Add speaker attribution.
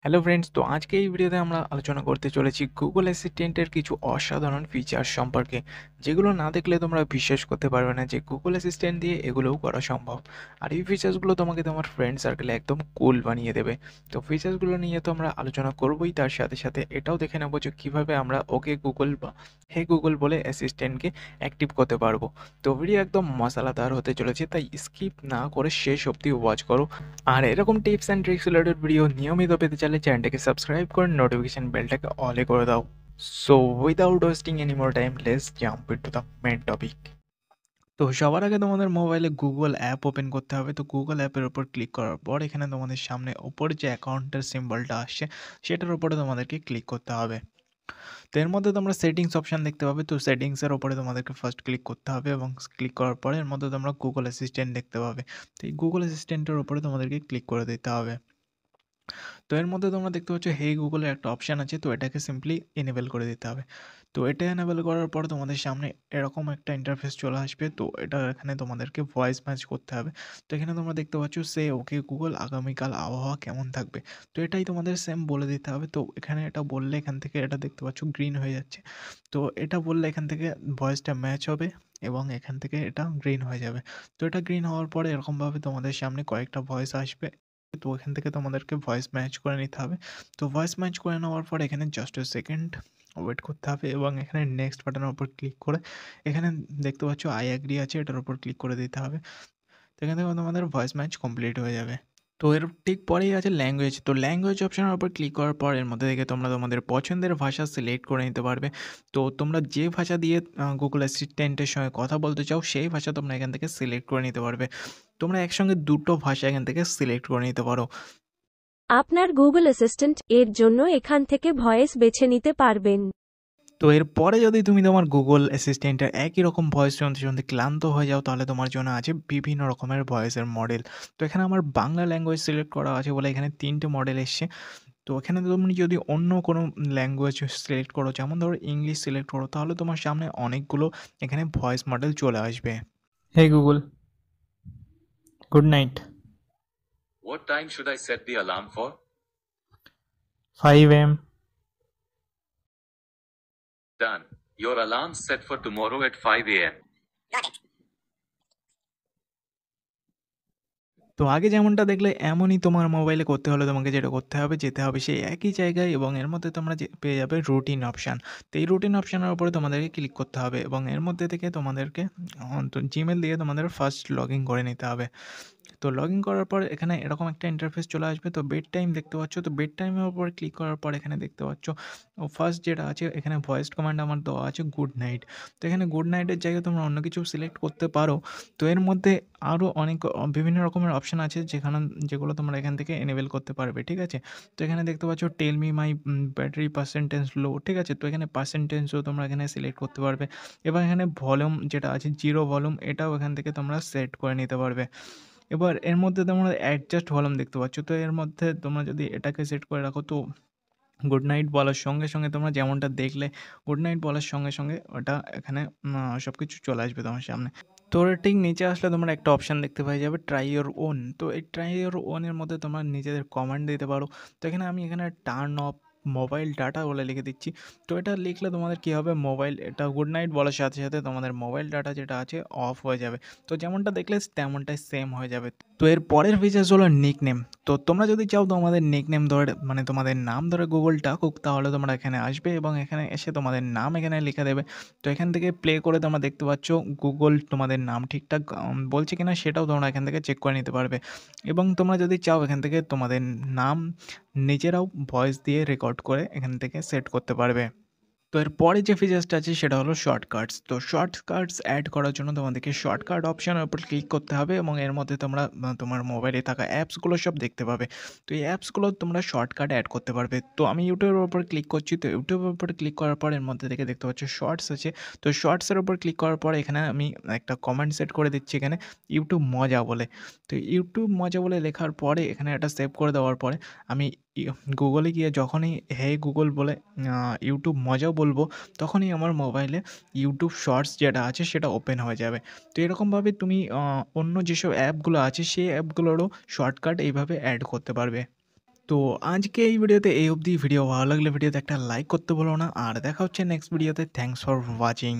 Speaker 1: Hello friends, তো আজকে এই ভিডিওতে আমরা আলোচনা করতে চলেছি গুগল অ্যাসিস্ট্যান্টের কিছু অসাধারণ ফিচার সম্পর্কে, যেগুলো না দেখলে তোমরা বিশ্বাস করতে পারবে না যে গুগল অ্যাসিস্ট্যান্ট দিয়ে এগুলোও করা সম্ভব। আর এই ফিচার্সগুলো তোমাকে তোমার ফ্রেন্ড সার্কেলে একদম কুল বানিয়ে দেবে। তো ফিচার্সগুলো নিয়ে তো আমরা আলোচনা করবোই, তার সাথে সাথে এটাও দেখে নেবো যে কীভাবে আমরা ওকে গুগল বা হে গুগল বলে অ্যাসিস্ট্যান্টকে অ্যাক্টিভ করতে পারবো। তো ভিডিও একদম মশলাদার হতে চলেছে, তাই স্কিপ না করে শেষ অবধি ওয়াচ করো। আর এরকম tips and tricks related video নিয়মিত পেতে চাইলে চ্যানেলটাকে সাবস্ক্রাইব করে নোটিফিকেশন বেলটাকে অলে করে দাও। So without wasting any more time, let's jump into the main topic. তো সবার আগে তোমাদের মোবাইলে গুগল অ্যাপ ওপেন করতে হবে। তো গুগল অ্যাপের উপর ক্লিক করার পর এখানে তোমাদের সামনে ওপরে যে অ্যাকাউন্টের সিম্বলটা আসছে সেটার উপরে তোমাদেরকে ক্লিক করতে হবে। তো এর মধ্যে তোমরা সেটিংস অপশান দেখতে পাবে। তো সেটিংসের ওপরে তোমাদেরকে ফার্স্ট ক্লিক করতে হবে এবং ক্লিক করার পরে এর মধ্যে তোমরা গুগল অ্যাসিস্ট্যান্ট দেখতে পাবে। তো এই গুগল অ্যাসিস্ট্যান্টের উপরে তোমাদেরকে ক্লিক করে দিতে হবে। তো এর মধ্যে তোমরা দেখতে পাচ্ছ হেই গুগলের একটা অপশান আছে, তো এটাকে সিম্পলি এনেবেল করে দিতে হবে। তো এটা এনেবেল করার পর তোমাদের সামনে এরকম একটা ইন্টারফেস চলে আসবে। তো এটা এখানে তোমাদেরকে ভয়েস ম্যাচ করতে হবে। তো এখানে তোমরা দেখতে পাচ্ছ সে ওকে গুগল আগামীকাল আবহাওয়া কেমন থাকবে। তো এটাই তোমাদের সেম বলে দিতে হবে। তো এখানে এটা বললে এখান থেকে এটা দেখতে পাচ্ছ গ্রিন হয়ে যাচ্ছে। তো এটা বললে এখান থেকে ভয়েসটা ম্যাচ হবে এবং এখান থেকে এটা গ্রিন হয়ে যাবে। তো এটা গ্রিন হওয়ার পরে এরকমভাবে তোমাদের সামনে কয়েকটা ভয়েস আসবে। তো এখান থেকে তোমাদেরকে ভয়েস ম্যাচ করে নিতে হবে। তো ভয়েস ম্যাচ করে নেওয়ার পর এখানে জাস্ট এ সেকেন্ড ওয়েট করতে হবে এবং এখানে নেক্সট বাটনের উপর ক্লিক করে এখানে দেখতে পাচ্ছ আই অ্যাগ্রি আছে, এটার উপর ক্লিক করে দিতে হবে। তো এখান থেকে তোমাদের ভয়েস ম্যাচ কমপ্লিট হয়ে যাবে। তো এর ঠিক পরেই আছে ল্যাঙ্গুয়েজ। তো ল্যাঙ্গুয়েজ অপশনের উপর ক্লিক করার পর এর মধ্যে থেকে তোমরা তোমাদের পছন্দের ভাষা সিলেক্ট করে নিতে পারবে। তো তোমরা যে ভাষা দিয়ে গুগল অ্যাসিস্ট্যান্টের সঙ্গে কথা বলতে চাও সেই ভাষা তোমরা এখান থেকে সিলেক্ট করে নিতে পারবে। তোমরা একসঙ্গে দুটো ভাষা এখান থেকে সিলেক্ট করে নিতে পারো।
Speaker 2: আপনার গুগল অ্যাসিস্ট্যান্ট এর জন্য এখান থেকে ভয়েস বেছে নিতে পারবেন।
Speaker 1: তো এরপরে যদি তুমি তোমার গুগল অ্যাসিস্ট্যান্টের একই রকম ভয়েস শুনতে শুনতে ক্লান্ত হয়ে যাও, তাহলে তোমার জন্য আছে বিভিন্ন রকমের ভয়েসের মডেল। তো এখানে আমার বাংলা ল্যাঙ্গুয়েজ সিলেক্ট করা আছে বলে এখানে ৩টে মডেল এসছে। তো এখানে তুমি যদি অন্য কোনো ল্যাঙ্গুয়েজ সিলেক্ট করো, যেমন ধরো ইংলিশ সিলেক্ট করো, তাহলে তোমার সামনে অনেকগুলো এখানে ভয়েস মডেল চলে আসবে। Hey Google, good night.
Speaker 3: What time should I set the alarm for?
Speaker 1: 5 AM।
Speaker 3: Done. Your alarm's set for tomorrow at 5 a.m.
Speaker 1: তো আগে যেমনটা দেখলে এমনই তোমার মোবাইলে করতে হলে তোমাকে যেটা করতে হবে, যেতে হবে সেই একই জায়গায় এবং এর মধ্যে তোমরা পেয়ে যাবে রুটিন অপশান। তো এই রুটিন অপশানের উপরে তোমাদেরকে ক্লিক করতে হবে এবং এর মধ্যে থেকে তোমাদেরকে জিমেল দিয়ে তোমাদের ফার্স্ট লগ ইন করে নিতে হবে। তো লগ ইন করার পর এখানে এরকম একটা ইন্টারফেস চলে আসবে। তো বেড টাইম দেখতে পাচ্ছ। তো বেড টাইমের উপর ক্লিক করার পর এখানে দেখতে পাচ্ছ ফার্স্ট যেটা আছে এখানে ভয়েস কমান্ড আমার দেওয়া আছে গুড নাইট। তো এখানে গুড নাইটের জায়গায় তোমরা অন্য কিছু সিলেক্ট করতে পারো। তো এর মধ্যে আরও অনেক বিভিন্ন রকমের অপশান আছে যেগুলো তোমরা এখান থেকে এনেবেল করতে পারবে, ঠিক আছে। তো এখানে দেখতে পাচ্ছ tell me my battery percentage low, ঠিক আছে। তো এখানে পার্সেন্টেজও তোমরা এখানে সিলেক্ট করতে পারবে এবং এখানে ভলিউম যেটা আছে জিরো ভলিউম, এটাও এখান থেকে তোমরা সেট করে নিতে পারবে। এবার এর মধ্যে তোমরা অ্যাডজাস্ট ভলিউম দেখতে পাচ্ছ। তো এর মধ্যে তোমরা যদি এটাকে সেট করে রাখো, তো গুড নাইট বলার সঙ্গে সঙ্গে তোমরা যেমনটা দেখলে গুড নাইট বলার সঙ্গে সঙ্গে ওটা এখানে সব কিছু চলে আসবে তোমার সামনে। তো ওর ঠিক নিচে আসলে তোমরা একটা অপশান দেখতে পাই যাবে ট্রাই ইওর ওন। তো এই ট্রাই ইওর ওনের মধ্যে তোমরা নিজেদের কমেন্ট দিতে পারো। তো এখানে আমি এখানে টার্ন অফ মোবাইল ডাটা বলে লিখে দিচ্ছি। তো এটা লিখলে তোমাদের কী হবে, মোবাইল এটা গুড নাইট বলার সাথে সাথে তোমাদের মোবাইল ডাটা যেটা আছে অফ হয়ে যাবে। তো যেমনটা দেখলে তেমনটাই সেম হয়ে যাবে। তো এর পরের ফিচার্স হলো নিকনেম। তো তোমরা যদি চাও তোমাদের নিকনেম ধরে মানে তোমাদের নাম ধরে গুগল ডাকুক, তাহলে তোমরা এখানে আসবে এবং এখানে এসে তোমাদের নাম এখানে লিখে দেবে। তো এখান থেকে প্লে করে তোমরা দেখতে পাচ্ছ গুগল তোমাদের নাম ঠিকঠাক বলছে কিনা সেটাও তোমরা এখান থেকে চেক করে নিতে পারবে এবং তোমরা যদি চাও এখান থেকে তোমাদের নাম নিজেরাও ভয়েস দিয়ে রেকর্ড করে এখান থেকে সেট করতে পারবে। তো এরপরে যে ফিচার্সটা আছে সেটা হলো শর্টকাটস। তো শর্টকাটস অ্যাড করার জন্য তোমাদেরকে শর্টকাট অপশানের উপর ক্লিক করতে হবে এবং এর মধ্যে তোমরা তোমার মোবাইলে থাকা অ্যাপসগুলো সব দেখতে পাবে। তো এই অ্যাপসগুলো তোমরা শর্টকাট অ্যাড করতে পারবে। তো আমি ইউটিউবের উপর ক্লিক করছি। তো ইউটিউবের উপর ক্লিক করার পর এর মধ্যে থেকে দেখতে পাচ্ছ শর্টস আছে। তো শর্টসের উপর ক্লিক করার পর এখানে আমি একটা কমেন্ট সেট করে দিচ্ছি এখানে ইউটিউব মজা বলে। তো ইউটিউব মজা বলে লেখার পরে এখানে একটা সেভ করে দেওয়ার পরে আমি গুগলে গিয়ে যখনই হে গুগল বলে ইউটিউব মজাও বলবো, তখনই আমার মোবাইলে ইউটিউব শর্টস যেটা আছে সেটা ওপেন হয়ে যাবে। তো এরকমভাবে তুমি অন্য যেসব অ্যাপগুলো আছে সেই অ্যাপগুলোরও শর্টকাট এইভাবে অ্যাড করতে পারবে। তো আজকে এই ভিডিওতে এই অবধি। ভিডিও ভালো লাগলে ভিডিওতে একটা লাইক করতে ভুলো না, আর দেখা হচ্ছে নেক্সট ভিডিওতে। Thanks for watching.